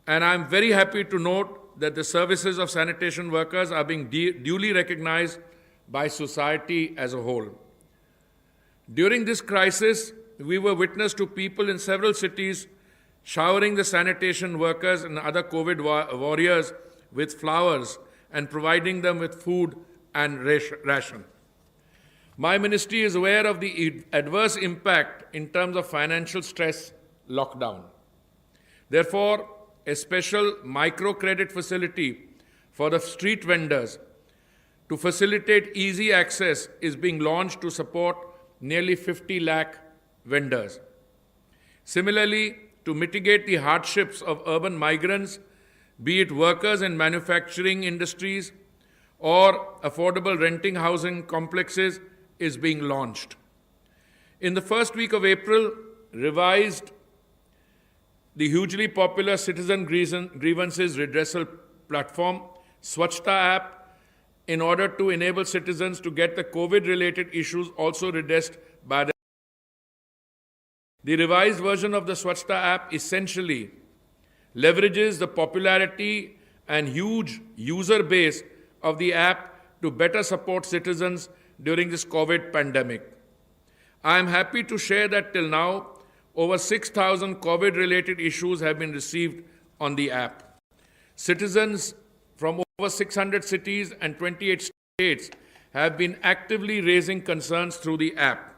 And I'm very happy to note that the services of sanitation workers are being duly recognized by society as a whole. During this crisis, we were witness to people in several cities showering the sanitation workers and other COVID warriors with flowers and providing them with food and ration. My ministry is aware of the adverse impact in terms of financial stress lockdown. Therefore, a special microcredit facility for the street vendors to facilitate easy access is being launched to support nearly 50 lakh vendors. Similarly, to mitigate the hardships of urban migrants, be it workers in manufacturing industries or affordable renting housing complexes, is being launched. In the first week of April, revised the hugely popular citizen grievances redressal platform, Swachhta app, in order to enable citizens to get the COVID-related issues also redressed by the revised version of the Swachhta app essentially leverages the popularity and huge user base of the app to better support citizens during this COVID pandemic. I am happy to share that till now, over 6,000 COVID-related issues have been received on the app. Citizens from over 600 cities and 28 states have been actively raising concerns through the app.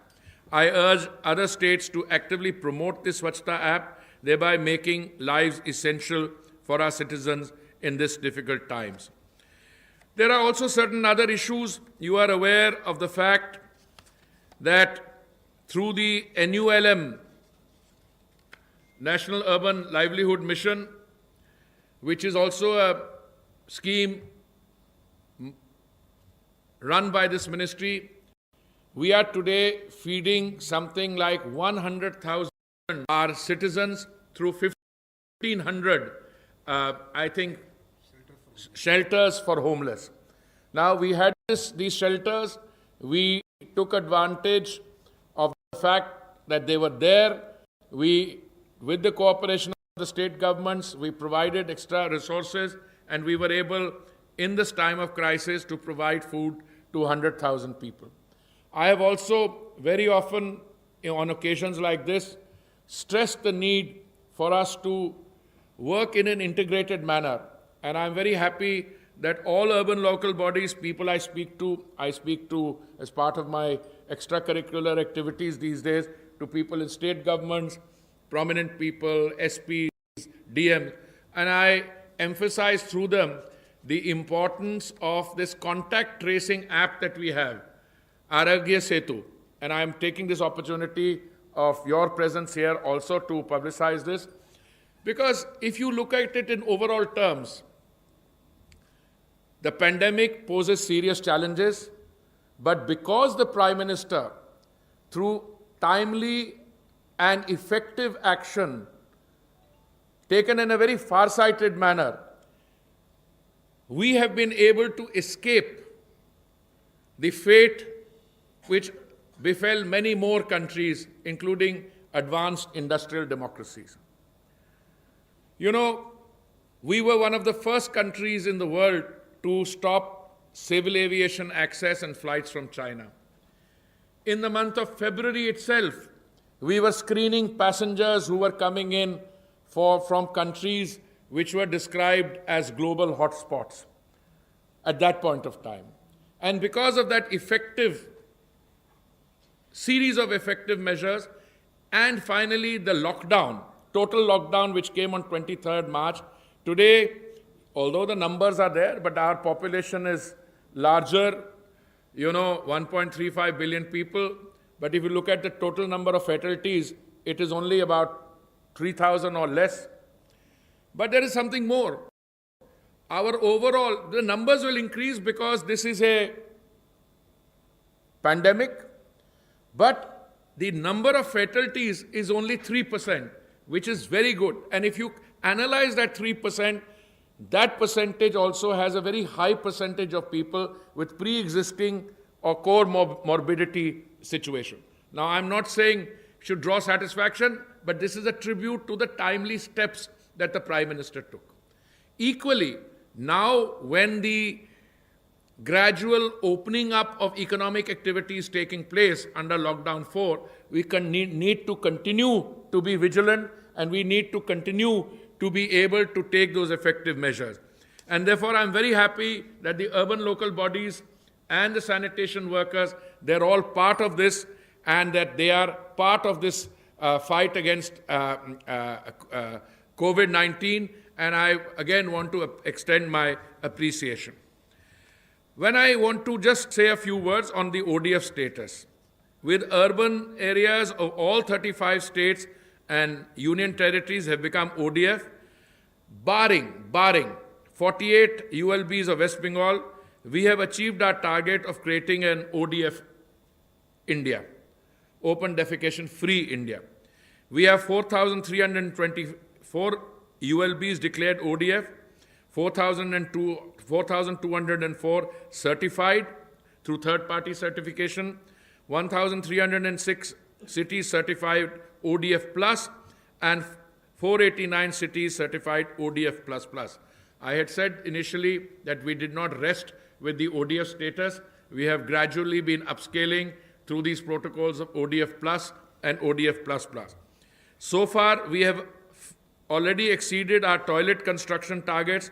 I urge other states to actively promote this Swachhta app, thereby making lives essential for our citizens in these difficult times. There are also certain other issues. You are aware of the fact that through the NULM, National Urban Livelihood Mission, which is also a scheme run by this ministry, we are today feeding something like 100,000 our citizens through 1,500, shelters for homeless. Now, we had these shelters. We took advantage of the fact that they were there. With the cooperation of the state governments, we provided extra resources, and we were able, in this time of crisis, to provide food to 100,000 people. I have also very often, on occasions like this, stressed the need for us to work in an integrated manner. And I'm very happy that all urban local bodies, people I speak to as part of my extracurricular activities these days, to people in state governments, prominent people, SPs, DMs, and I emphasize through them the importance of this contact tracing app that we have, Arogya Setu. And I am taking this opportunity of your presence here also to publicize this, because if you look at it in overall terms, the pandemic poses serious challenges, but because the Prime Minister, through timely and effective action taken in a very far-sighted manner, we have been able to escape the fate which befell many more countries, including advanced industrial democracies. You know, we were one of the first countries in the world to stop civil aviation access and flights from China. In the month of February itself, we were screening passengers who were coming in from countries which were described as global hotspots at that point of time. And because of that series of effective measures, and finally the lockdown, total lockdown, which came on 23rd March, today, although the numbers are there, but our population is larger, 1.35 billion people. But if you look at the total number of fatalities, it is only about 3,000 or less. But there is something more. The numbers will increase because this is a pandemic, but the number of fatalities is only 3%, which is very good. And if you analyze that 3%, that percentage also has a very high percentage of people with pre-existing or comorbidity situation. Now, I'm not saying should draw satisfaction, but this is a tribute to the timely steps that the Prime Minister took. Equally, now when the gradual opening up of economic activities taking place under Lockdown 4, we need to continue to be vigilant, and we need to continue to be able to take those effective measures. And therefore, I'm very happy that the urban local bodies and the sanitation workers, they're all part of this, and that they are part of this fight against COVID-19, and I again want to extend my appreciation. When I want to just say a few words on the ODF status, with urban areas of all 35 states and union territories have become ODF, barring 48 ULBs of West Bengal, we have achieved our target of creating an ODF India, open defecation free India. We have 4,324 ULBs declared ODF, 4,204 certified through third-party certification, 1,306 cities certified ODF plus, and 489 cities certified ODF plus plus. I had said initially that we did not rest with the ODF status. We have gradually been upscaling through these protocols of ODF plus and ODF plus plus. So far, we have already exceeded our toilet construction targets.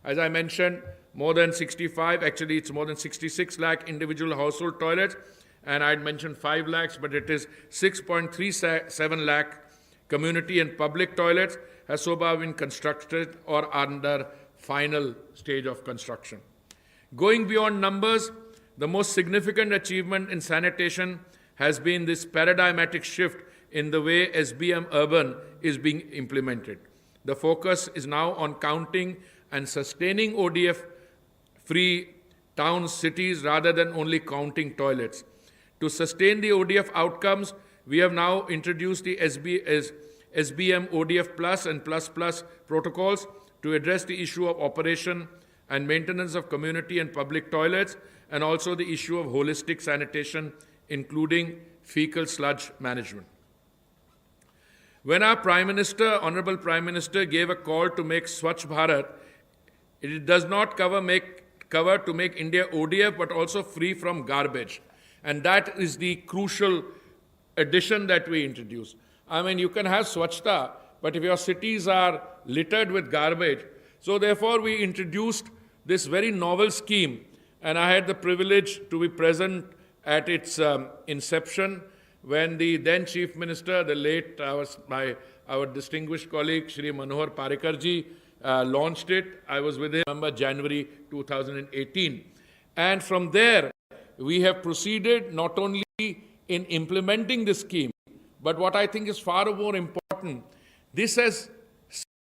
As I mentioned, more than 65, actually it's more than 66 lakh individual household toilets, and I'd mentioned 5 lakhs, but it is 6.37 lakh community and public toilets has so far been constructed or under final stage of construction. Going beyond numbers, the most significant achievement in sanitation has been this paradigmatic shift in the way SBM Urban is being implemented. The focus is now on counting and sustaining ODF-free towns, cities, rather than only counting toilets. To sustain the ODF outcomes, we have now introduced the SBM ODF Plus and Plus Plus protocols to address the issue of operation and maintenance of community and public toilets, and also the issue of holistic sanitation, including fecal sludge management. When our Prime Minister, Honorable Prime Minister, gave a call to make Swachh Bharat, it does not cover to make India ODF, but also free from garbage. And that is the crucial addition that we introduce. I mean, you can have Swachhta, but if your cities are littered with garbage, so therefore we introduced this very novel scheme, and I had the privilege to be present at its inception when the then Chief Minister, the late, our distinguished colleague, Shri Manohar Parikarji, launched it. I was with him, November, January 2018. And from there, we have proceeded not only in implementing this scheme, but what I think is far more important, this has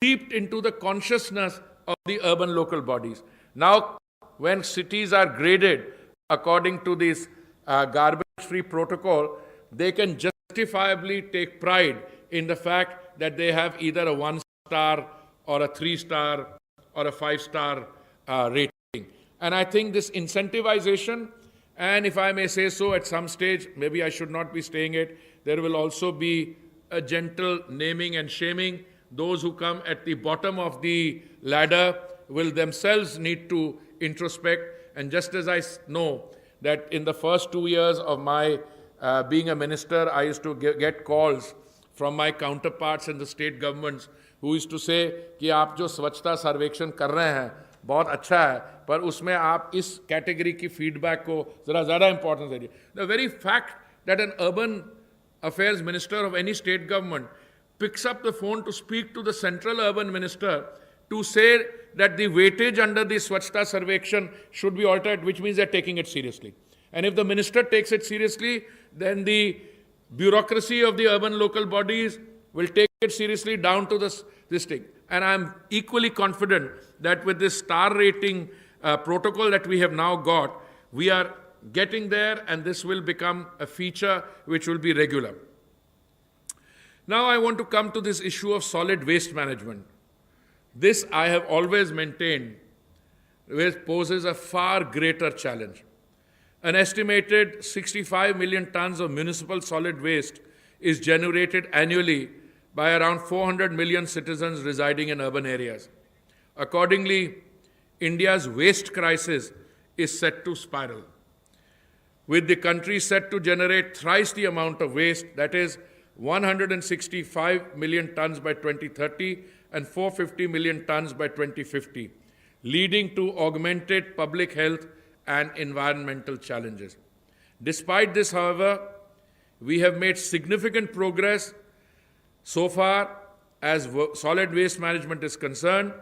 seeped into the consciousness of the urban local bodies. Now, when cities are graded according to this garbage-free protocol, they can justifiably take pride in the fact that they have either a 1-star or a 3-star or a 5-star rating. And I think this incentivization, and if I may say so, at some stage, maybe I should not be saying it, there will also be a gentle naming and shaming. Those who come at the bottom of the ladder will themselves need to introspect. And just as I know that in the first 2 years of my being a minister, I used to get calls from my counterparts in the state governments who used to say कि आप जो स्वच्छता सर्वेक्षण कर रहे हैं बहुत अच्छा है, पर उसमें आप इस कैटेगरी की फीडबैक को ज़रा ज़्यादा इंपॉर्टेंस दीजिए. The very fact that an urban affairs minister of any state government picks up the phone to speak to the central urban minister to say that the weightage under the Swachhta Sarvekshan should be altered, which means they're taking it seriously. And if the minister takes it seriously, then the bureaucracy of the urban local bodies will take it seriously down to this thing. And I'm equally confident that with this star rating protocol that we have now got, we are getting there, and this will become a feature which will be regular. Now I want to come to this issue of solid waste management. This I have always maintained poses a far greater challenge. An estimated 65 million tons of municipal solid waste is generated annually by around 400 million citizens residing in urban areas. Accordingly, India's waste crisis is set to spiral, with the country set to generate thrice the amount of waste, that is 165 million tons by 2030 and 450 million tons by 2050, leading to augmented public health and environmental challenges. Despite this, however, we have made significant progress so far as solid waste management is concerned.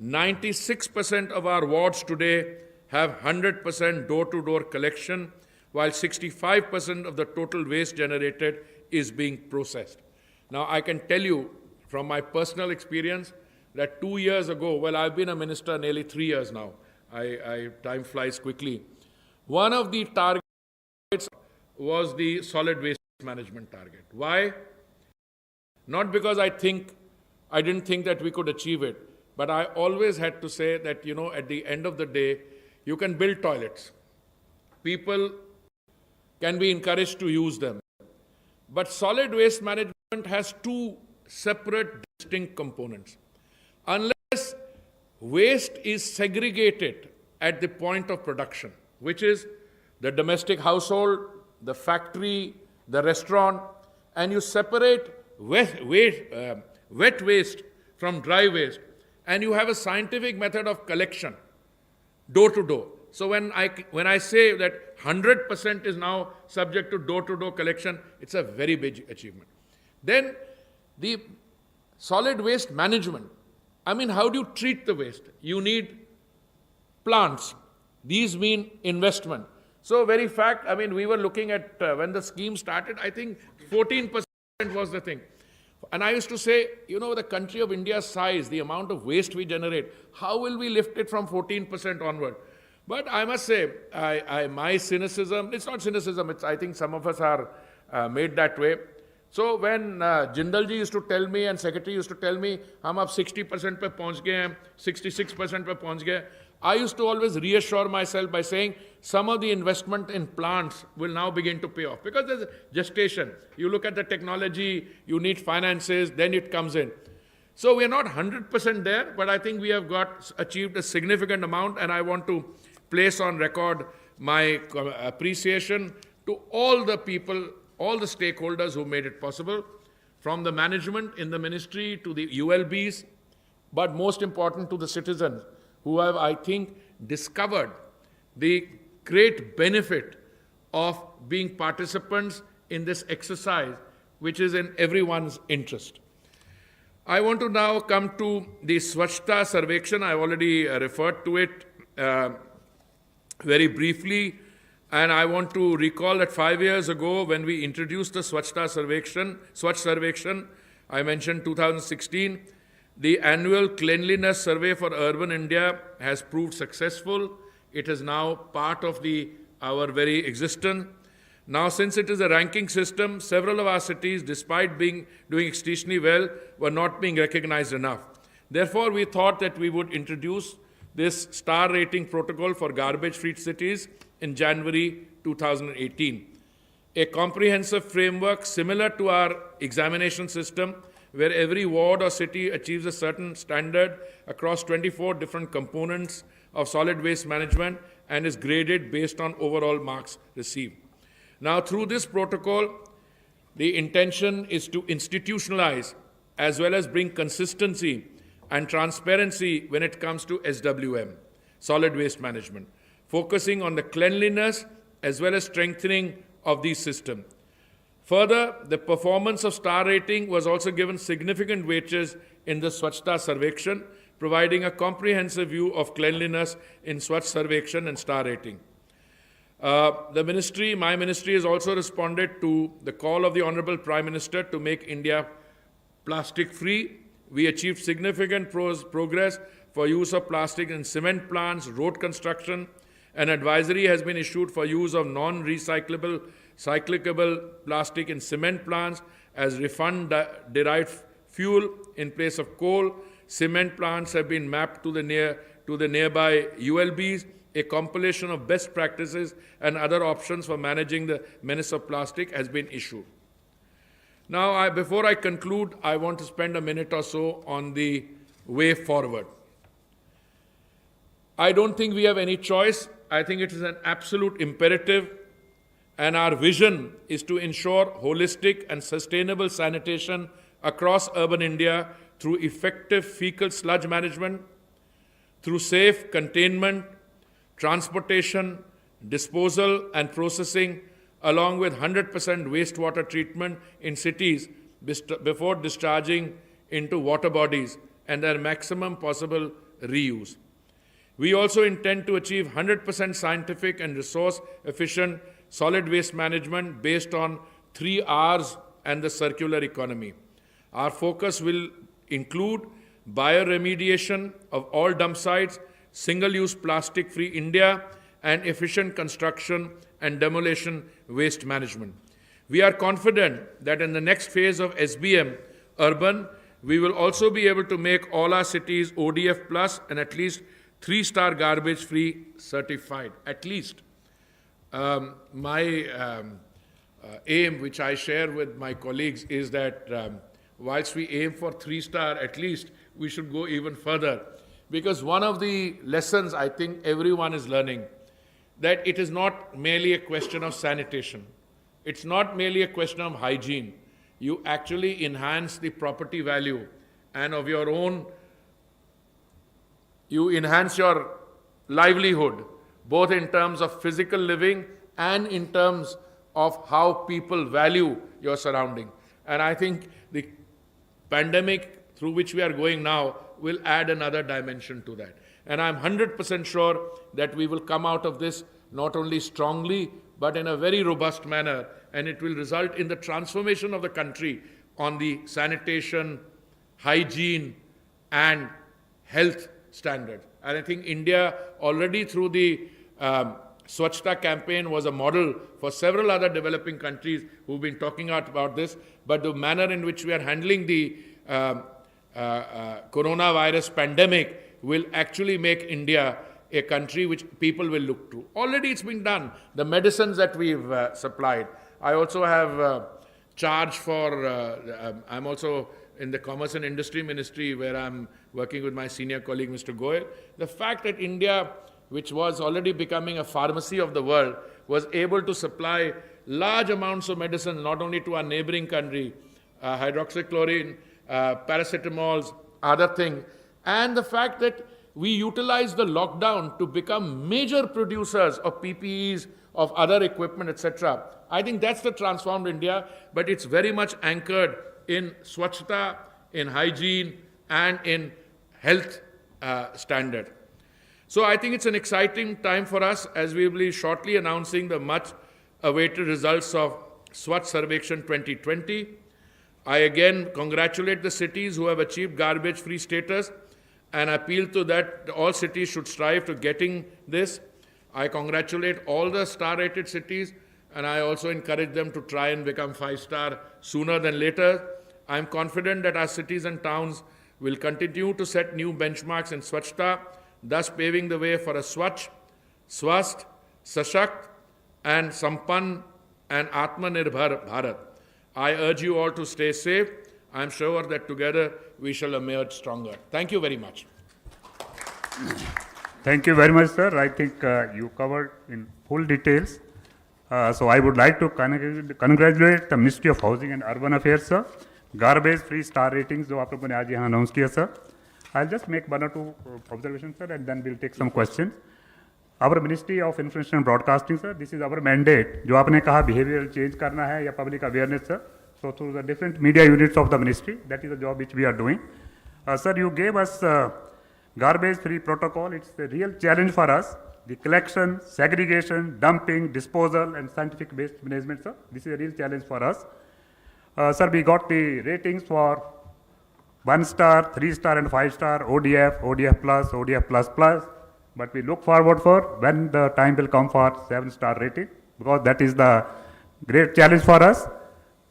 96% of our wards today have 100% door-to-door collection, while 65% of the total waste generated is being processed. Now, I can tell you from my personal experience that 2 years ago, well, I've been a minister nearly 3 years now. Time flies quickly. One of the targets was the solid waste management target. Why? Not because I didn't think that we could achieve it, but I always had to say that, at the end of the day, you can build toilets. People can be encouraged to use them. But solid waste management has two separate, distinct components. Unless waste is segregated at the point of production, which is the domestic household, the factory, the restaurant, and you separate wet waste from dry waste, and you have a scientific method of collection, door to door. So when I say that 100% is now subject to door-to-door collection, it's a very big achievement. Then the solid waste management. How do you treat the waste? You need plants. These mean investment. So very fact, we were looking at, when the scheme started, I think 14% was the thing. And I used to say, the country of India's size, the amount of waste we generate, how will we lift it from 14% onward? But I must say, my cynicism, it's not cynicism, I think some of us are made that way. So when Jindal ji used to tell me and Secretary used to tell me, hum ab 60% pe pahunch gaye hain, 66% pe pahunch gaye, I used to always reassure myself by saying some of the investment in plants will now begin to pay off. Because there's gestation. You look at the technology, you need finances, then it comes in. So we are not 100% there, but I think we have achieved a significant amount, and I want to place on record my appreciation to all the people, all the stakeholders who made it possible, from the management in the ministry to the ULBs, but most important to the citizens who have, I think, discovered the great benefit of being participants in this exercise, which is in everyone's interest. I want to now come to the Swachhta Sarvekshan. I already referred to it very briefly, and I want to recall that 5 years ago when we introduced the Swachh Sarvekshan, I mentioned 2016, the annual cleanliness survey for urban India has proved successful. It is now part of our very existence. Now, since it is a ranking system, several of our cities, despite doing extremely well, were not being recognized enough. Therefore, we thought that we would introduce this star rating protocol for garbage-free cities in January 2018. A comprehensive framework similar to our examination system, where every ward or city achieves a certain standard across 24 different components of solid waste management and is graded based on overall marks received. Now, through this protocol, the intention is to institutionalize as well as bring consistency and transparency when it comes to SWM, solid waste management, focusing on the cleanliness as well as strengthening of the system. Further, the performance of star rating was also given significant weightage in the Swachhta Sarvekshan, providing a comprehensive view of cleanliness in Swachh Sarvekshan and star rating. My ministry has also responded to the call of the Honorable Prime Minister to make India plastic-free. We achieved significant progress for use of plastic in cement plants, road construction. An advisory has been issued for use of non-recyclable, cyclicable plastic in cement plants as refund-derived fuel in place of coal. Cement plants have been mapped to the nearby ULBs. A compilation of best practices and other options for managing the menace of plastic has been issued. Now, before I conclude, I want to spend a minute or so on the way forward. I don't think we have any choice. I think it is an absolute imperative, and our vision is to ensure holistic and sustainable sanitation across urban India through effective fecal sludge management, through safe containment, transportation, disposal and processing, along with 100% wastewater treatment in cities before discharging into water bodies, and their maximum possible reuse. We also intend to achieve 100% scientific and resource-efficient solid waste management based on 3 Rs and the circular economy. Our focus will include bioremediation of all dump sites, single-use plastic-free India, and efficient construction and demolition waste management. We are confident that in the next phase of SBM Urban, we will also be able to make all our cities ODF plus and at least 3-star garbage-free certified, at least. My aim, which I share with my colleagues, is that whilst we aim for 3-star at least, we should go even further. Because one of the lessons I think everyone is learning, that it is not merely a question of sanitation. It's not merely a question of hygiene. You actually enhance the property value and of your own, you enhance your livelihood, both in terms of physical living and in terms of how people value your surrounding. And I think the pandemic through which we are going now will add another dimension to that. And I'm 100% sure that we will come out of this not only strongly, but in a very robust manner, and it will result in the transformation of the country on the sanitation, hygiene, and health standards. And I think India already through the Swachhta campaign was a model for several other developing countries who've been talking about this, but the manner in which we are handling the coronavirus pandemic will actually make India a country which people will look to. Already it's been done. The medicines that we've supplied. I also have charge for, I'm also in the Commerce and Industry Ministry where I'm working with my senior colleague Mr. Goyal. The fact that India, which was already becoming a pharmacy of the world, was able to supply large amounts of medicine not only to our neighboring country, hydroxychloroquine, paracetamols, other things, and the fact that we utilized the lockdown to become major producers of PPEs, of other equipment, etc. I think that's the transformed India, but it's very much anchored in Swachhta, in hygiene, and in health standard. So I think it's an exciting time for us as we will be shortly announcing the much-awaited results of Swachh Sarvekshan 2020. I again congratulate the cities who have achieved garbage-free status and appeal to that all cities should strive to getting this. I congratulate all the star-rated cities, and I also encourage them to try and become 5-star sooner than later. I am confident that our cities and towns will continue to set new benchmarks in Swachhta, thus paving the way for a Swachh, Swasth, Sashakt, and Sampann and Atmanirbhar Bharat. I urge you all to stay safe. I am sure that together we shall emerge stronger. Thank you very much. Thank you very much, sir. I think you covered in full details. So I would like to congratulate the Ministry of Housing and Urban Affairs, sir. Garbage-free star ratings, जो आप लोगों ने आज यहाँ announce किया, sir. I'll just make 1 or 2 observations, sir, and then we'll take some questions. Our Ministry of Information and Broadcasting, sir, this is our mandate. जो आपने कहा behavioral change करना है या public awareness, sir. So through the different media units of the ministry, that is the job which we are doing. Sir, you gave us garbage-free protocol. It's a real challenge for us. The collection, segregation, dumping, disposal, and scientific waste management, sir. This is a real challenge for us. Sir, we got the ratings for 1-star, 3-star, and 5-star, ODF, ODF plus, ODF plus plus. But we look forward for when the time will come for 7-star rating, because that is the great challenge for us.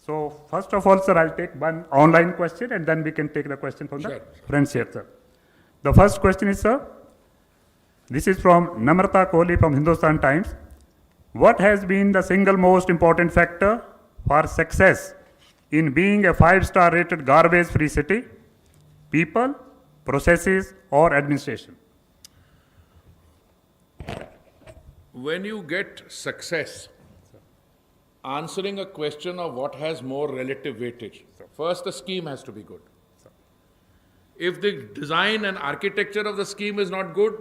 So first of all, sir, I'll take one online question and then we can take the question from the friends here, sir. The first question is, sir, this is from Namrata Kohli from Hindustan Times. What has been the single most important factor for success in being a 5-star rated garbage free city? People, processes, or administration? When you get success, answering a question of what has more relative weightage, first the scheme has to be good. If the design and architecture of the scheme is not good,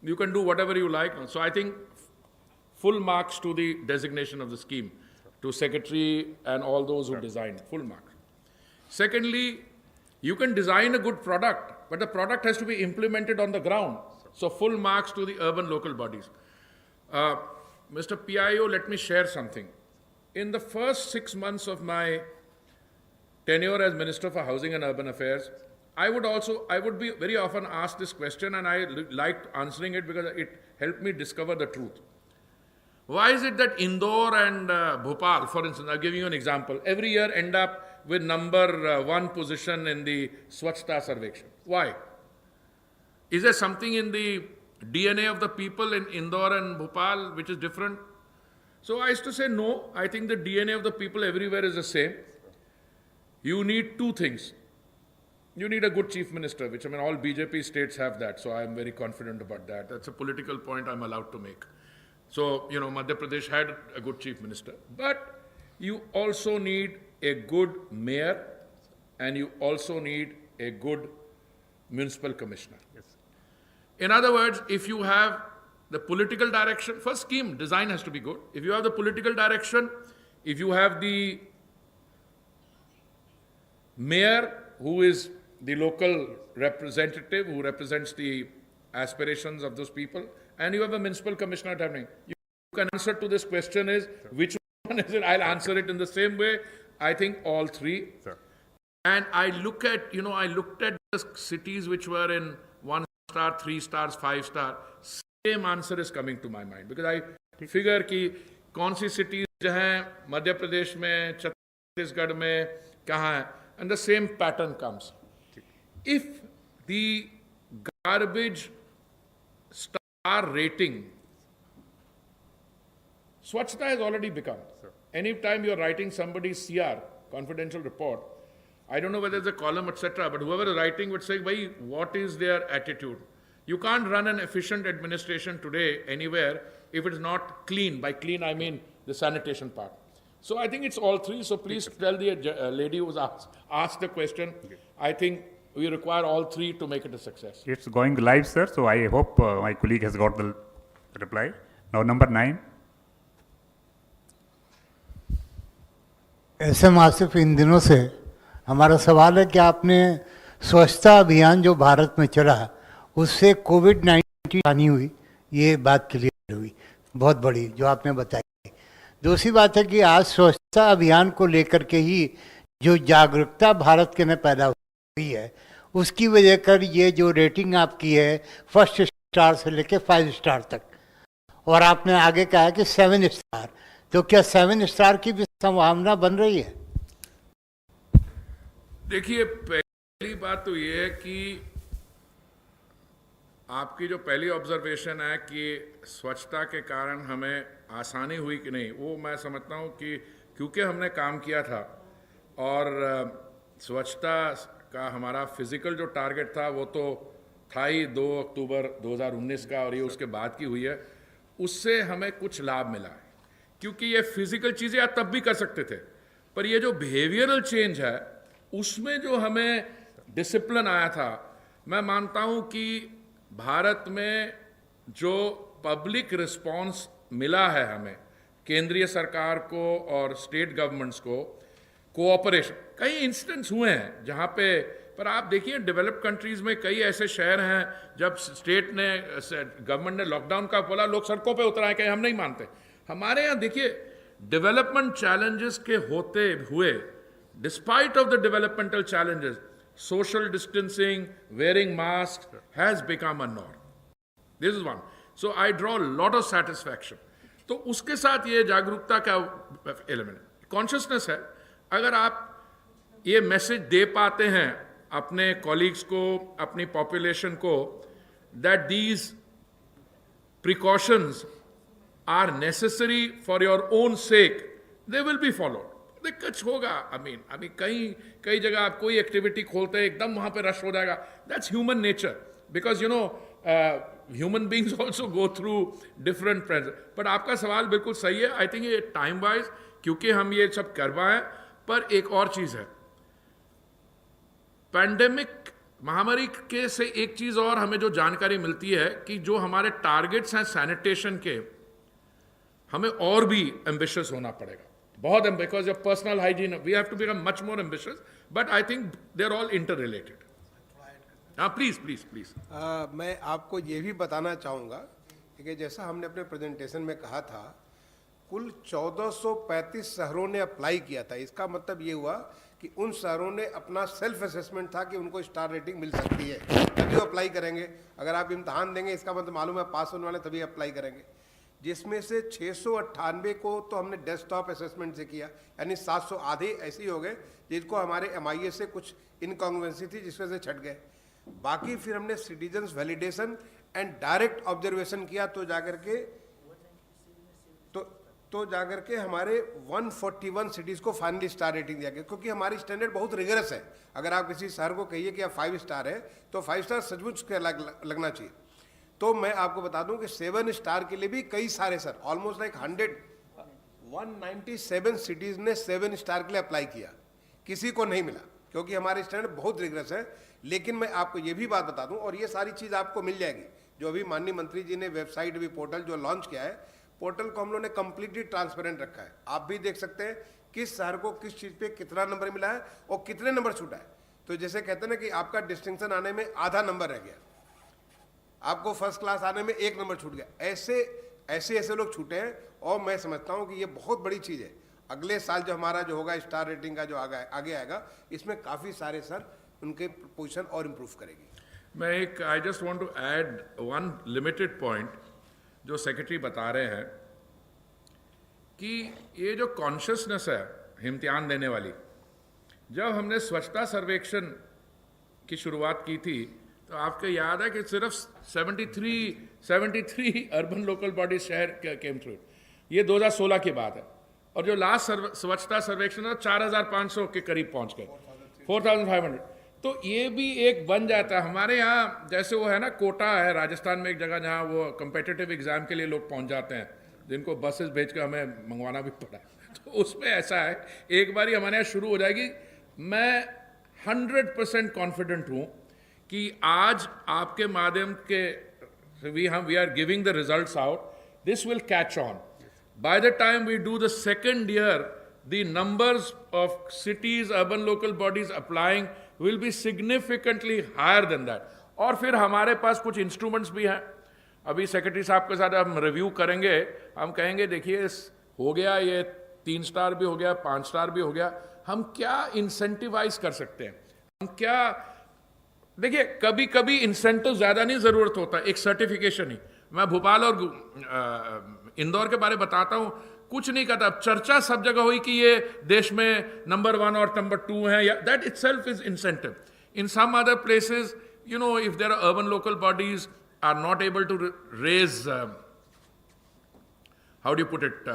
you can do whatever you like. So I think full marks to the designation of the scheme, to secretary and all those who designed, full marks. Secondly, you can design a good product, but the product has to be implemented on the ground. So full marks to the urban local bodies. Mr. PIO, let me share something. In the first 6 months of my tenure as Minister for Housing and Urban Affairs, I would be very often asked this question, and I liked answering it because it helped me discover the truth. Why is it that Indore and Bhopal, for instance, I'll give you an example, every year end up with number 1 position in the Swachhta Sarvekshan? Why? Is there something in the DNA of the people in Indore and Bhopal which is different? So I used to say, no, I think the DNA of the people everywhere is the same. You need 2 things. You need a good chief minister, which all BJP states have that, so I am very confident about that. That's a political point I'm allowed to make. So, Madhya Pradesh had a good chief minister. But you also need a good mayor, and you also need a good municipal commissioner. Yes. In other words, if you have the political direction, first scheme, design has to be good. If you have the political direction, if you have the mayor who is the local representative who represents the aspirations of those people, and you have a municipal commissioner happening. You can answer to this question is, which one is it? I'll answer it in the same way. I think all 3. Sir. And I looked at the cities which were in 1 star, 3 stars, 5 star. Same answer is coming to my mind because I figure कि कौन सी cities हैं मध्य प्रदेश में, छत्तीसगढ़ में, कहाँ हैं, and the same pattern comes. If the garbage star rating, Swachhta has already become. Anytime you're writing somebody's CR, confidential report, I don't know whether it's a column, etc., but whoever is writing would say, what is their attitude? You can't run an efficient administration today anywhere if it is not clean. By clean, I mean the sanitation part. So I think it's all 3. So please tell the lady who's asked the question. I think we require all 3 to make it a success. It's going live, sir. So I hope my colleague has got the reply. Now, number 9. ऐसे मासिफ इन दिनों से हमारा सवाल है कि आपने स्वच्छता अभियान जो भारत में चला उससे कोविड-19 हानि हुई, ये बात क्लियर हुई, बहुत बड़ी जो आपने बताई। दूसरी बात है कि आज स्वच्छता अभियान को लेकर के ही जो जागरूकता भारत के में पैदा हुई है, उसकी वजह कर ये जो रेटिंग आपकी है 1 स्टार से लेकर 5 स्टार तक, और आपने आगे कहा कि 7 स्टार, तो क्या 7 स्टार की भी संभावना बन रही है? देखिए, पहली बात तो ये है कि आपकी जो पहली ऑब्जर्वेशन है कि स्वच्छता के कारण हमें आसानी हुई कि नहीं, वो मैं समझता हूँ कि क्योंकि हमने काम किया था और स्वच्छता का हमारा फिजिकल जो टारगेट था वो तो था ही 2 अक्टूबर 2019 का, और ये उसके बाद की हुई है, उससे हमें कुछ लाभ मिला है। क्योंकि ये फिजिकल चीज़ें आप तब भी कर सकते थे, पर ये जो बिहेवियरल चेंज है उसमें जो हमें डिसिप्लिन आया था, मैं मानता हूँ कि भारत में जो पब्लिक रिस्पांस मिला है हमें, केंद्रीय सरकार को और स्टेट गवर्नमेंट्स को, कोऑपरेशन, कई इंसिडेंट्स हुए हैं जहाँ पे, पर आप देखिए डेवलप्ड कंट्रीज़ में कई ऐसे शहर हैं जब स्टेट ने, गवर्नमेंट ने लॉकडाउन का बोला, लोग सड़कों पे उतर आए कि हम नहीं मानते। हमारे यहाँ देखिए डेवलपमेंट चैलेंजेस के होते हुए, despite of the developmental challenges, social distancing, wearing masks has become a norm. This is one. So I draw a lot of satisfaction. तो उसके साथ ये जागरूकता का एलिमेंट, कॉन्शियसनेस है। अगर आप ये मैसेज दे पाते हैं अपने कॉलीग्स को, अपनी पॉपुलेशन को, that these precautions are necessary for your own sake, they will be followed. दिक्कत होगा। आई मीन कई जगह आप कोई एक्टिविटी खोलते हैं एकदम वहां पे रश हो जाएगा। That's human nature, because human beings also go through different pressure. But आपका सवाल बिल्कुल सही है। आई थिंक ये टाइम वाइज क्योंकि हम ये सब करवाएं, पर एक और चीज है, पैंडेमिक महामारी के से एक चीज और हमें जो जानकारी मिलती है कि जो हमारे टारगेट्स हैं सैनिटेशन के, हमें और भी एम्बिशियस होना पड़ेगा बहुत, because of personal hygiene we have to become much more ambitious, but I think they are all interrelated. हाँ प्लीज प्लीज प्लीज। मैं आपको ये भी बताना चाहूँगा कि जैसा हमने अपने प्रेजेंटेशन में कहा था, कुल 1435 शहरों ने अप्लाई किया था। इसका मतलब ये हुआ कि उन शहरों ने अपना सेल्फ असेसमेंट था कि उनको स्टार रेटिंग मिल सकती है, तभी वो अप्लाई करेंगे। अगर आप इम्तहान देंगे इसका मतलब मालूम है पास होने वाले तभी अप्लाई करेंगे। जिसमें से 698 को तो हमने डेस्कटॉप असेसमेंट से किया, यानी 700 आधे ऐसे ही हो गए जिनको हमारे MIA से कुछ इनकॉन्ग्रुएंसी थी जिस वजह से छट गए। बाकी फिर हमने citizens validation and direct observation किया, तो जाकर के हमारे 141 सिटीज़ को फाइनली स्टार रेटिंग दिया गया, क्योंकि हमारी स्टैंडर्ड बहुत रिगरस है। अगर आप किसी शहर को कहिए कि आप 5 स्टार है तो 5 स्टार सचमुच के लगना चाहिए। तो मैं आपको बता दूं कि 7 स्टार के लिए भी कई सारे सर ऑलमोस्ट लाइक 197 सिटीज़ ने 7 स्टार के लिए अप्लाई किया, किसी को नहीं मिला क्योंकि हमारी स्टैंडर्ड बहुत रिगरस है। लेकिन मैं आपको ये भी बात बता दूं, और ये सारी चीज़ आपको मिल जाएगी, जो अभी माननीय मंत्री जी ने वेबसाइट भी पोर्टल जो लॉन्च किया है, पोर्टल को हम लोगों ने कम्प्लीटली ट्रांसपेरेंट रखा है। आप भी देख सकते हैं किस शहर को किस चीज़ पे कितना नंबर मिला है और कितने नंबर छूटा है। तो जैसे कहते हैं ना कि आपका डिस्टिंक्शन आने में आधा नंबर रह गया, आपको फर्स्ट क्लास आने में 1 नंबर छूट गया, ऐसे लोग छूटे हैं। और मैं समझता हूँ कि ये बहुत बड़ी चीज़ है। अगले साल जो हमारा जो होगा स्टार रेटिंग का जो आगे आएगा, इसमें काफ़ी सारे सर उनके पोजीशन और इम्प्रूव करेगी। मैं I just want to add one limited point जो सेक्रेटरी बता रहे हैं कि ये जो कॉन्शियसनेस है इम्तिहान देने वाली, जब हमने स्वच्छता सर्वेक्षण की शुरुआत की थी तो आपको याद है कि सिर्फ 73 अर्बन लोकल बॉडी शहर केम थ्रू। ये 2016 की बात है, और जो लास्ट स्वच्छता सर्वेक्षण है 4500 के करीब पहुंच गए, 4500। तो ये भी एक बन जाता है हमारे यहाँ, जैसे वो है ना कोटा है राजस्थान में एक जगह जहाँ वो कम्पिटिटिव एग्जाम के लिए लोग पहुंच जाते हैं, जिनको बसेस भेज कर हमें मंगवाना भी पड़ा। तो उसमें ऐसा है, एक बार ही हमारे यहाँ शुरू हो जाएगी। मैं 100% कॉन्फिडेंट हूँ कि आज आपके माध्यम के we are giving the results out, this will catch on. By the time we do the second year, the numbers of cities, urban local bodies applying will be significantly higher than that. और फिर हमारे पास कुछ instruments भी हैं, अभी secretary साहब के साथ हम रिव्यू करेंगे, हम कहेंगे देखिए हो गया ये 3 स्टार भी हो गया, 5 स्टार भी हो गया, हम क्या इंसेंटिवाइज कर सकते हैं, हम क्या, देखिए कभी कभी इंसेंटिव ज्यादा नहीं जरूरत होता, एक सर्टिफिकेशन ही। मैं भोपाल और इंदौर के बारे में बताता हूं, कुछ नहीं कहता, अब चर्चा सब जगह हुई कि ये देश में नंबर 1 और नंबर 2 है, या that itself is incentive. In some other places, you know, if there are urban local bodies are not able to raise, how do you put it,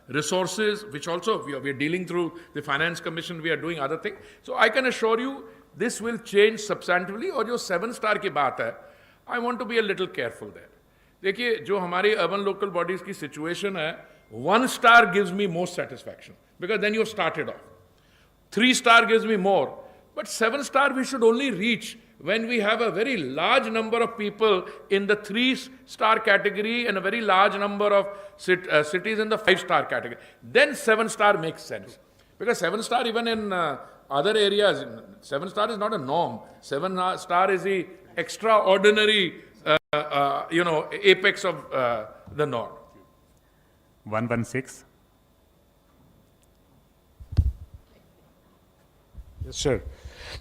resources, which also we are dealing through the Finance Commission, we are doing other things. So I can assure you this will change substantively. और जो 7 star की बात है, I want to be a little careful there. देखिए जो हमारी urban local bodies की situation है, 1 star gives me most satisfaction because then you started off. 3 star gives me more, but 7 star we should only reach when we have a very large number of people in the 3 star category and a very large number of cities in the 5 star category. Then 7 star makes sense. Because 7 star even in other areas, 7 star is not a norm. 7 star is the extraordinary, apex of the norm. 116. Yes, sir.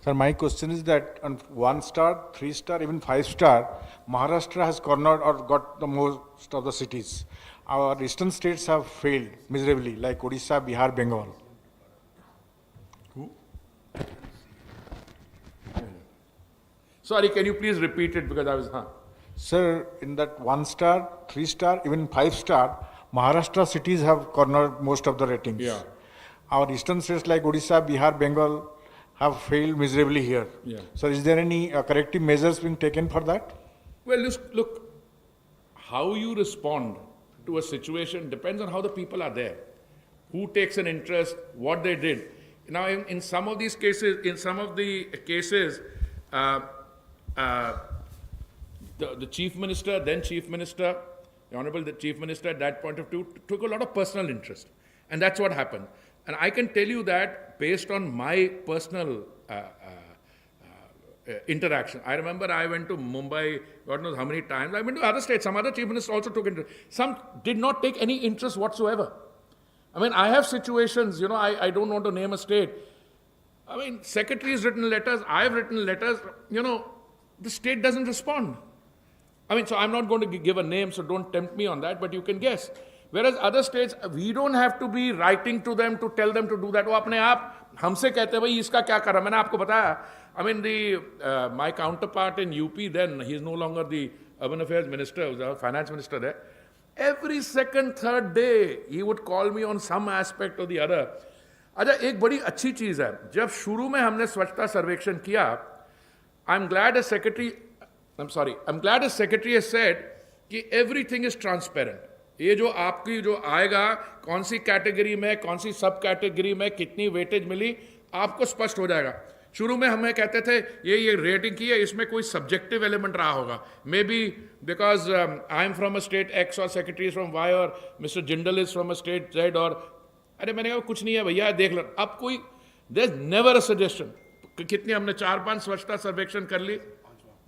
Sir, my question is that on 1 star, 3 star, even 5 star, Maharashtra has cornered or got the most of the cities. Our eastern states have failed miserably, like Odisha, Bihar, Bengal. Who? Sorry, can you please repeat it because I was, Sir, in that 1 star, 3 star, even 5 star, Maharashtra cities have cornered most of the ratings. Yeah. Our eastern states like Odisha, Bihar, Bengal have failed miserably here. Yeah. So is there any corrective measures being taken for that? Well, look, how you respond to a situation depends on how the people are there, who takes an interest, what they did. Now, in some of these cases, the Chief Minister, then Chief Minister, the Honorable Chief Minister at that point of view, took a lot of personal interest. And that's what happened. And I can tell you that based on my personal interaction. I remember I went to Mumbai, God knows how many times. I went to other states. Some other chief ministers also took interest. Some did not take any interest whatsoever. I mean, I have situations, I don't want to name a state. I mean, secretary has written letters, I've written letters, the state doesn't respond. I mean, so I'm not going to give a name, so don't tempt me on that, but you can guess. Whereas other states, we don't have to be writing to them to tell them to do that. वो अपने आप हमसे कहते हैं भाई इसका क्या कर रहा मैंने आपको बताया. I mean, my counterpart in UP then, he is no longer the urban affairs minister, he was the finance minister there. Every second, third day, he would call me on some aspect or the other. अच्छा, एक बड़ी अच्छी चीज़ है. जब शुरू में हमने स्वच्छता सर्वेक्षण किया, I'm glad as secretary has said कि everything is transparent. ये जो आपकी जो आएगा, कौन सी कैटेगरी में, कौन सी सब कैटेगरी में कितनी वेटेज मिली, आपको स्पष्ट हो जाएगा. शुरू में हमें कहते थे ये रेटिंग की है, इसमें कोई सब्जेक्टिव एलिमेंट रहा होगा. May be because I am from a state x और सेक्रेटरी फ्रॉम वाई और mister Jindal is from a state Z और अरे मैंने कहा कुछ नहीं है भैया देख लो. अब कोई there is never a suggestion. कितनी हमने 4-5 स्वच्छता सर्वेक्षण कर ली,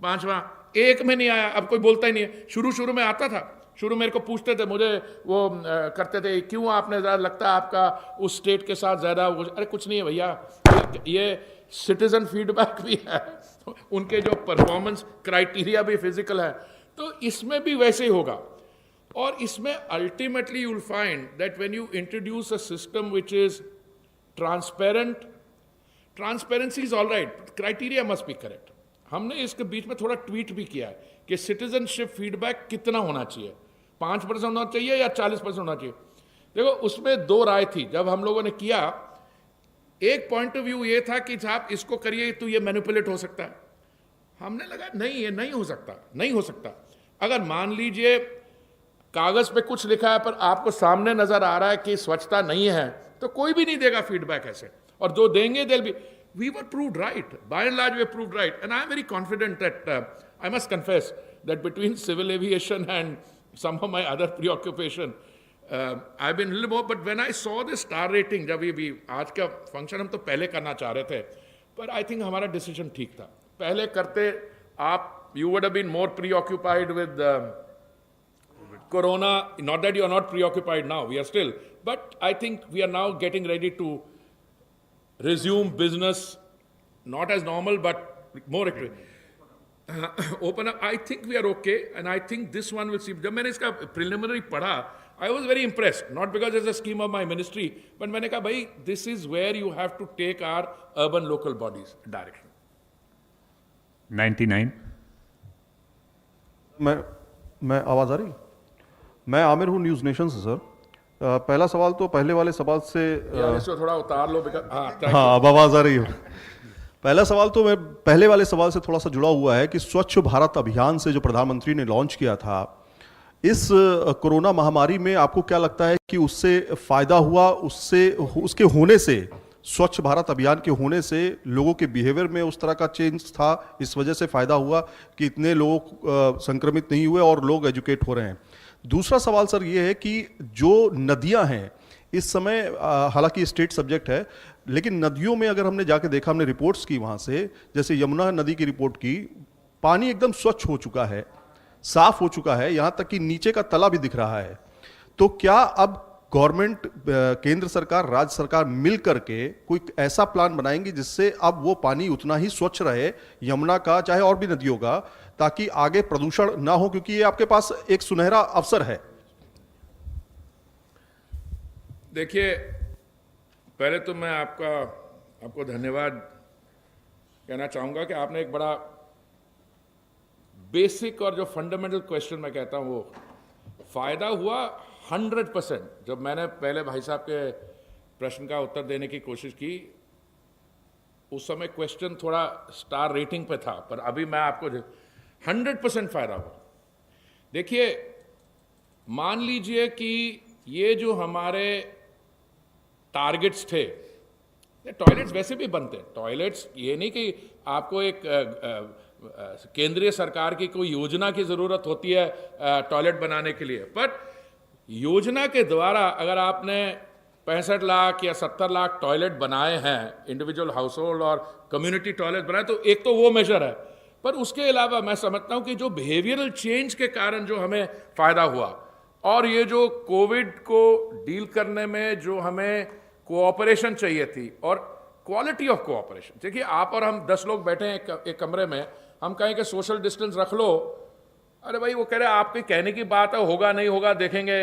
5वां एक में नहीं आया. अब कोई बोलता ही नहीं है. शुरू में आता था. शुरू मेरे को पूछते थे, मुझे वो करते थे क्यों आपने ज़्यादा लगता है आपका उस स्टेट के साथ ज़्यादा. अरे कुछ नहीं है भैया, ये सिटीजन फीडबैक भी है, उनके जो परफॉर्मेंस क्राइटेरिया भी फिजिकल है, तो इसमें भी वैसे ही होगा. और इसमें ultimately you will find that when you introduce a system which is transparent, transparency is all right, criteria must be correct. हमने इसके बीच में थोड़ा ट्वीट भी किया है कि सिटीजनशिप फीडबैक कितना होना चाहिए, 5% होना चाहिए या 40% होना चाहिए. देखो उसमें 2 राय थी. जब हम लोगों ने किया, एक पॉइंट ऑफ व्यू ये था कि साहब इसको करिए तो ये मैनिपुलेट हो सकता है. हमने लगा नहीं, ये नहीं हो सकता. अगर मान लीजिए कागज पे कुछ लिखा है पर आपको सामने नजर आ रहा है कि स्वच्छता नहीं है, तो कोई भी नहीं देगा फीडबैक ऐसे. और जो देंगे they'll be. We were proved right. By and large, we were proved right. And I am very confident that, I must confess, that between civil aviation and some of my other preoccupation, I've been a little more, but when I saw the star rating, जब ये आज का function हम तो पहले करना चाह रहे थे, पर I think हमारा डिसीजन ठीक था. पहले करते आप, you would have been more preoccupied with Corona. Not that you are not preoccupied now, we are still, but I think we are now getting ready to resume business, not as normal, but more open up. I think we are okay, and I think this one will see. जब मैंने इसका preliminary पढ़ा, I was very impressed, not because it's a scheme of my ministry, but मैंने कहा भाई, this is where you have to take our urban local bodies direction. 99. मैं आवाज़ आ रही? मैं आमिर हूँ न्यूज़ नेशन से सर. पहला सवाल तो पहले वाले सवाल से इसको थोड़ा उतार लो. हाँ अब आवाज़ आ रही है. पहला सवाल तो मैं पहले वाले सवाल से थोड़ा सा जुड़ा हुआ है कि स्वच्छ भारत अभियान से जो प्रधानमंत्री ने लॉन्च किया था, इस कोरोना महामारी में आपको क्या लगता है कि उससे फायदा हुआ, उसके होने से, स्वच्छ भारत अभियान के होने से लोगों के बिहेवियर में उस तरह का चेंज था, इस वजह से फायदा हुआ कि इतने लोग संक्रमित नहीं हुए और लोग एजुकेट हो रहे हैं. दूसरा सवाल सर ये है कि जो नदियां हैं इस समय, हालांकि स्टेट सब्जेक्ट है, लेकिन नदियों में अगर हमने जाके देखा, हमने रिपोर्ट्स की वहां से, जैसे यमुना नदी की रिपोर्ट की, पानी एकदम स्वच्छ हो चुका है, साफ हो चुका है, यहां तक कि नीचे का तला भी दिख रहा है. तो क्या अब गवर्नमेंट, केंद्र सरकार, राज्य सरकार मिल करके कोई ऐसा प्लान बनाएंगे जिससे अब वो पानी उतना ही स्वच्छ रहे, यमुना का चाहे और भी नदियों का, ताकि आगे प्रदूषण ना हो, क्योंकि ये आपके पास एक सुनहरा अवसर है. देखिए, पहले तो मैं आपको धन्यवाद कहना चाहूंगा कि आपने एक बड़ा बेसिक और जो फंडामेंटल क्वेश्चन मैं कहता हूं, वो फायदा हुआ 100%. जब मैंने पहले भाई साहब के प्रश्न का उत्तर देने की कोशिश की। उस समय क्वेश्चन थोड़ा स्टार रेटिंग पे था, पर अभी मैं आपको 100% फायदा हुआ। देखिए, मान लीजिए कि ये जो हमारे टारगेट्स थे, टॉयलेट्स वैसे भी बनते हैं, टॉयलेट्स ये नहीं कि आपको एक केंद्रीय सरकार की कोई योजना की जरूरत होती है टॉयलेट बनाने के लिए, बट योजना के द्वारा अगर आपने 65 लाख या 70 लाख टॉयलेट बनाए हैं, इंडिविजुअल हाउस होल्ड और कम्युनिटी टॉयलेट बनाए, तो एक तो वो मेजर है। पर उसके अलावा मैं समझता हूं कि जो बिहेवियरल चेंज के कारण जो हमें फायदा हुआ, और ये जो कोविड को डील करने में जो हमें कोऑपरेशन चाहिए थी और क्वालिटी ऑफ कोऑपरेशन। देखिए, आप और हम 10 लोग बैठे हैं एक कमरे में, हम कहें कि सोशल डिस्टेंस रख लो, अरे भाई वो कह रहे आपके कहने की बात है, होगा नहीं होगा देखेंगे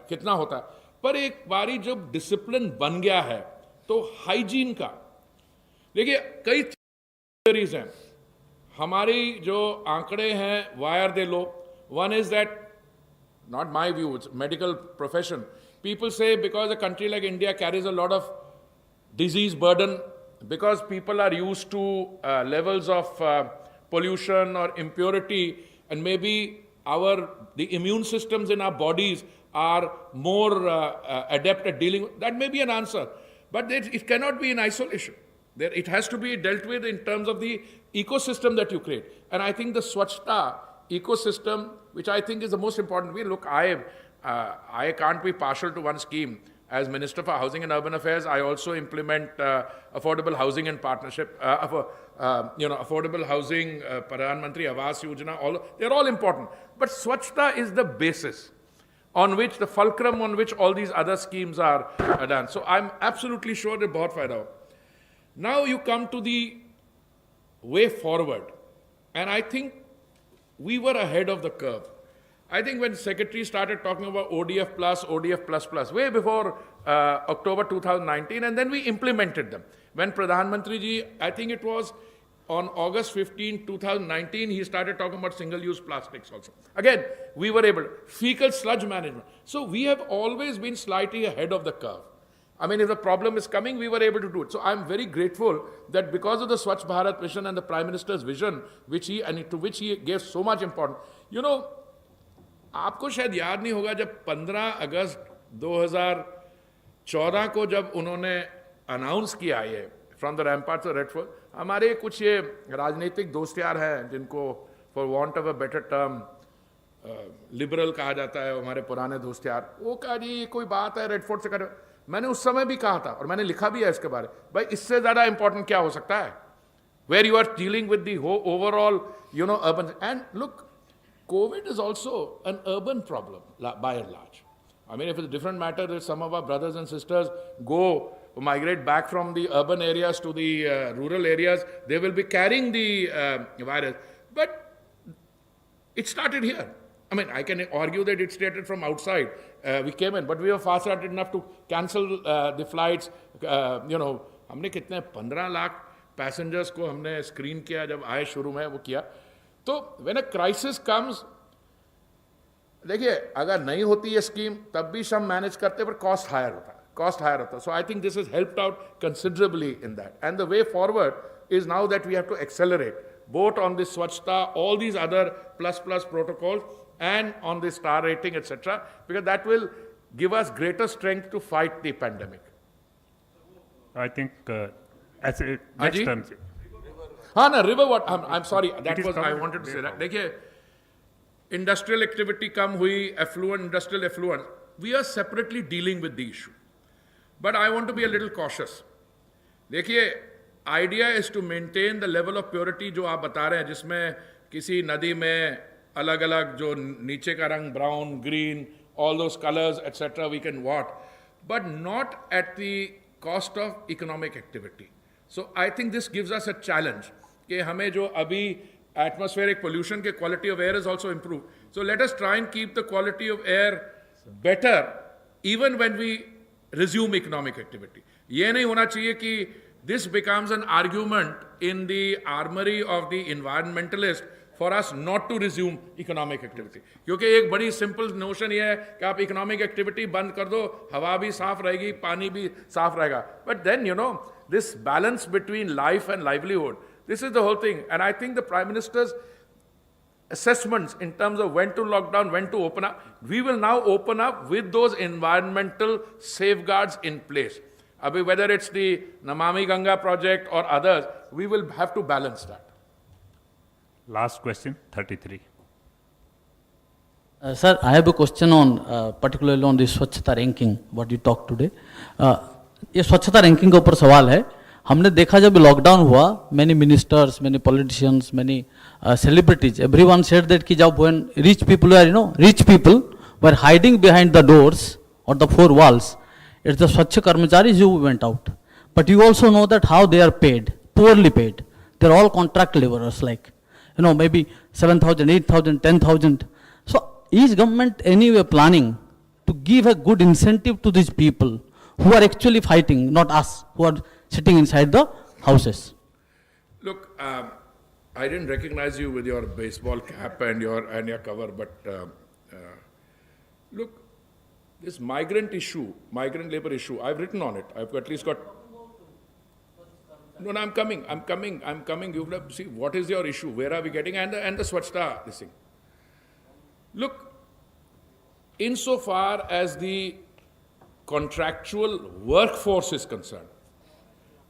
कितना होता है। पर एक बारी जब डिसिप्लिन बन गया है तो हाइजीन का, देखिए कई थियरीज हैं, हमारी जो आंकड़े हैं why are they low. One is that, not my view, it's medical profession. People say because a country like India carries a lot of disease burden, because people are used to levels of pollution or impurity, and maybe the immune systems in our bodies are more adept at dealing with. That may be an answer, but it cannot be in isolation. It has to be dealt with in terms of the ecosystem that you create. And I think the Swachhta ecosystem, which I think is the most important. Look, I can't be partial to one scheme. As Minister for Housing and Urban Affairs, I also implement affordable housing and partnership, affordable housing, Pradhan Mantri Awas Yojana, they're all important. But Swachhta is the basis on which, the fulcrum on which all these other schemes are done. So I'm absolutely sure that bahut fayda ho. Now you come to the way forward. And I think we were ahead of the curve. I think when Secretary started talking about ODF plus, ODF plus, way before October 2019, and then we implemented them. When Pradhan Mantri ji, I think it was on August 15, 2019, he started talking about single-use plastics also. Again, we were able, fecal sludge management. So we have always been slightly ahead of the curve. I mean, if the problem is coming, we were able to do it. So I'm very grateful that because of the Swachh Bharat mission and the Prime Minister's vision, to which he gave so much importance. You know, आपको शायद याद नहीं होगा, जब 15 अगस्त 2014 को जब उन्होंने announce किया ये from the ramparts of red fort, हमारे कुछ ये राजनीतिक दोस्त यार हैं जिनको for want of a better term liberal कहा जाता है, हमारे पुराने दोस्त यार, वो कहा जी कोई बात है रेड फोर्ट से कर। मैंने उस समय भी कहा था और मैंने लिखा भी है इसके बारे, भाई इससे ज्यादा इंपॉर्टेंट क्या हो सकता है, where you are dealing with the overall urban. And look, COVID is also an urban problem, by and large. I mean, if it's a different matter that some of our brothers and sisters migrate back from the urban areas to the rural areas, they will be carrying the virus. But it started here. I mean, I can argue that it started from outside. We came in, but we were fast-hearted enough to cancel the flights. हमने कितने 15 lakh passengers को हमने screen किया जब आए शुरू में, वो किया। तो व्हेन अ क्राइसिस कम्स, देखिए अगर नहीं होती ये स्कीम तब भी सब मैनेज करते, पर कॉस्ट हायर होता। So I think this is helped out considerably in that, and the way forward is now that we have to accelerate both on this Swachhta, all these other plus protocols, and on the star rating, etc., because that will give us greater strength to fight the pandemic. I think as a next term. हाँ ना, river what? I'm sorry, that was I wanted to say that. देखिए, industrial activity कम हुई, industrial effluent. We are separately dealing with the issue, but I want to be a little cautious. देखिए, idea is to maintain the level of purity जो आप बता रहे हैं, जिसमें किसी नदी में अलग अलग जो नीचे का रंग brown, green, all those colors, etc., we can what, but not at the cost of economic activity. So I think this gives us a challenge कि हमें जो अभी atmospheric pollution के quality of air is also improved. So let us try and keep the quality of air better even when we resume economic activity. ये नहीं होना चाहिए कि this becomes an argument in the armory of the environmentalist for us not to resume economic activity. क्योंकि एक बड़ी simple notion ये है कि आप economic activity बंद कर दो, हवा भी साफ रहेगी, पानी भी साफ रहेगा. But then, you know, this balance between life and livelihood, this is the whole thing. And I think the Prime Minister's assessments in terms of when to lock down, when to open up, we will now open up with those environmental safeguards in place. Abhi, whether it's the Namami Ganga project or others, we will have to balance that. Last question, 33. Sir, I have a question on particularly on the स्वच्छता ranking, what you talked today. ये स्वच्छता ranking के ऊपर सवाल है. हमने देखा जब लॉकडाउन हुआ, many ministers, many politicians, many celebrities, everyone said that कि जब when rich people were, rich people were hiding behind the doors or the four walls, it's the Swachh Karmacharis who went out. But you also know that how they are paid, poorly paid. They're all contract laborers, like, maybe 7,000, 8,000, 10,000. So is government anyway planning to give a good incentive to these people who are actually fighting, not us, who are sitting inside the houses? Look, I didn't recognize you with your baseball cap and your cover, but look, this migrant labor issue, I've written on it. I've at least got. No, I'm coming. You will have to see what is your issue, where are we getting, and the Swachhta, this thing. Look, insofar as the contractual workforce is concerned,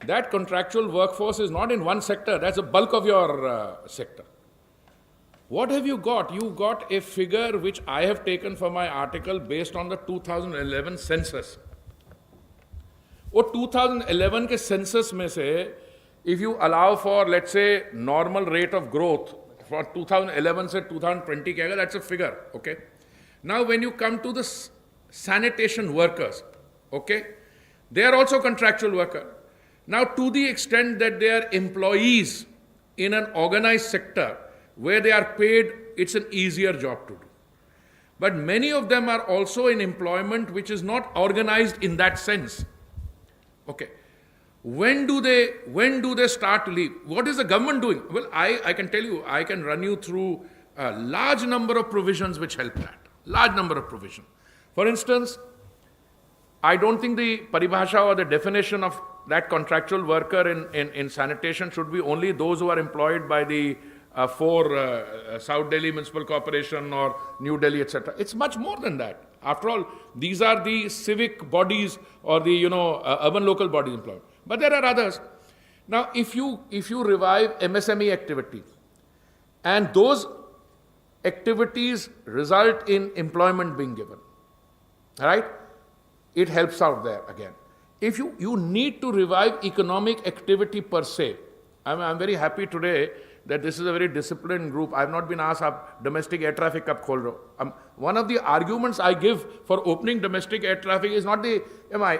that contractual workforce is not in one sector, that's the bulk of your sector. What have you got? You got a figure which I have taken for my article based on the 2011 census. वो 2011 के census में से, if you allow for, let's say, normal rate of growth for 2011 से 2020 के, that's a figure, okay? Now when you come to the sanitation workers, okay, they are also contractual worker. Now to the extent that they are employees in an organized sector where they are paid, it's an easier job to do. But many of them are also in employment which is not organized in that sense. Okay. When do they start to leave? What is the government doing? Well, I can tell you, I can run you through a large number of provisions which help that. Large number of provisions. For instance, I don't think the paribhasha or the definition of that contractual worker in sanitation should be only those who are employed by the South Delhi Municipal Corporation or New Delhi, etc. It's much more than that. After all, these are the civic bodies or the urban local bodies employed. But there are others. Now, if you revive MSME activity, and those activities result in employment being given, right? It helps out there again. If you need to revive economic activity per se, I'm very happy today that this is a very disciplined group. I have not been asked, domestic air traffic kab khol rahe ho? One of the arguments I give for opening domestic air traffic is not my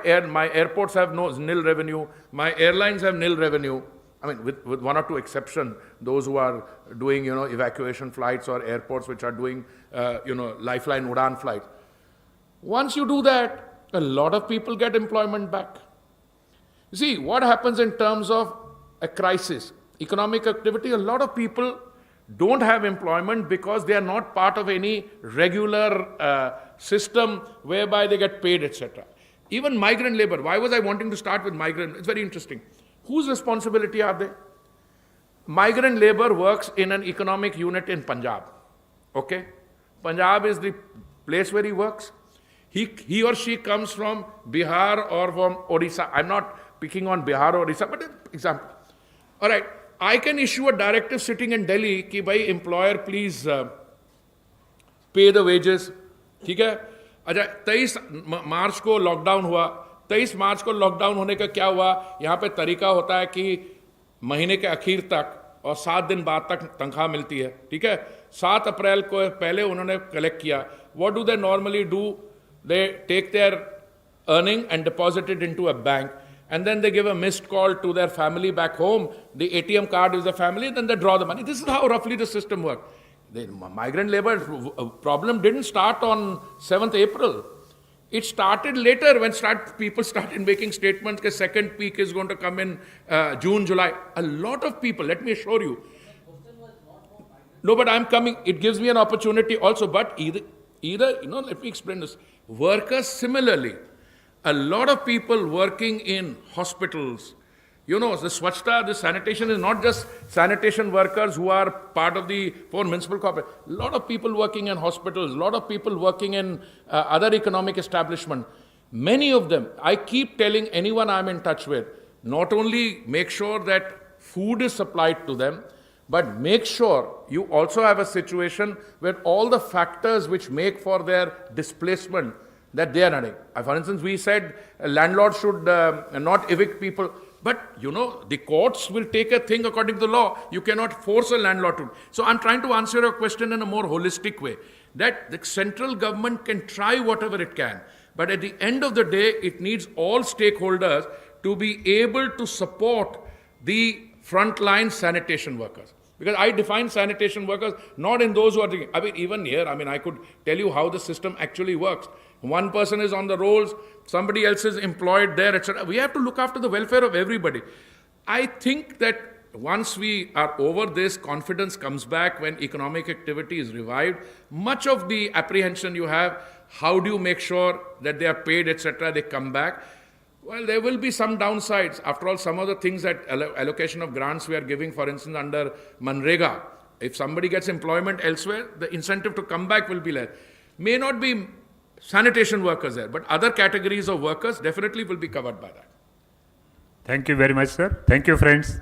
airports have nil revenue, my airlines have nil revenue. I mean, with one or two exceptions, those who are doing, evacuation flights or airports which are doing, lifeline Udan flights. Once you do that, a lot of people get employment back. You see, what happens in terms of a crisis, economic activity, a lot of people don't have employment because they are not part of any regular system whereby they get paid, etc. Even migrant labor. Why was I wanting to start with migrant? It's very interesting. Whose responsibility are they? Migrant labor works in an economic unit in Punjab. Okay? Punjab is the place where he works. He or she comes from Bihar or from Odisha. I'm not picking on Bihar or Odisha, but an example. All right. I can issue a directive sitting in Delhi कि भाई employer please pay the wages. ठीक है? अच्छा 23 मार्च को lockdown हुआ. 23 मार्च को lockdown होने का क्या हुआ? यहाँ पे तरीका होता है कि महीने के आखिर तक और 7 दिन बाद तक तनख्वाह मिलती है. ठीक है? 7 अप्रैल को पहले उन्होंने कलेक्ट किया. What do they normally do? They take their earning and deposit it into a bank. And then they give a missed call to their family back home. The ATM card is the family, then they draw the money. This is how roughly the system works. The migrant labor problem didn't start on 7th April. It started later when people started making statements that second peak is going to come in June, July. A lot of people, let me assure you. No, but I'm coming. It gives me an opportunity also. But either, let me explain this. Workers similarly, a lot of people working in hospitals, the Swachhta, the sanitation is not just sanitation workers who are part of the four municipal corporate. A lot of people working in hospitals, a lot of people working in other economic establishment. Many of them, I keep telling anyone I'm in touch with, not only make sure that food is supplied to them, but make sure you also have a situation where all the factors which make for their displacement, that they are running. For instance, we said landlords should not evict people. But, the courts will take a thing according to the law. You cannot force a landlord to. So I'm trying to answer your question in a more holistic way. That the central government can try whatever it can. But at the end of the day, it needs all stakeholders to be able to support the frontline sanitation workers. Because I define sanitation workers not in those who are drinking. Even here, I could tell you how the system actually works. One person is on the rolls, somebody else is employed there, etc. We have to look after the welfare of everybody. I think that once we are over this, confidence comes back when economic activity is revived. Much of the apprehension you have, how do you make sure that they are paid, etc., they come back. Well, there will be some downsides. After all, some of the things that allocation of grants we are giving, for instance, under Manrega, if somebody gets employment elsewhere, the incentive to come back will be less. May not be sanitation workers there, but other categories of workers definitely will be covered by that. Thank you very much, sir. Thank you, friends.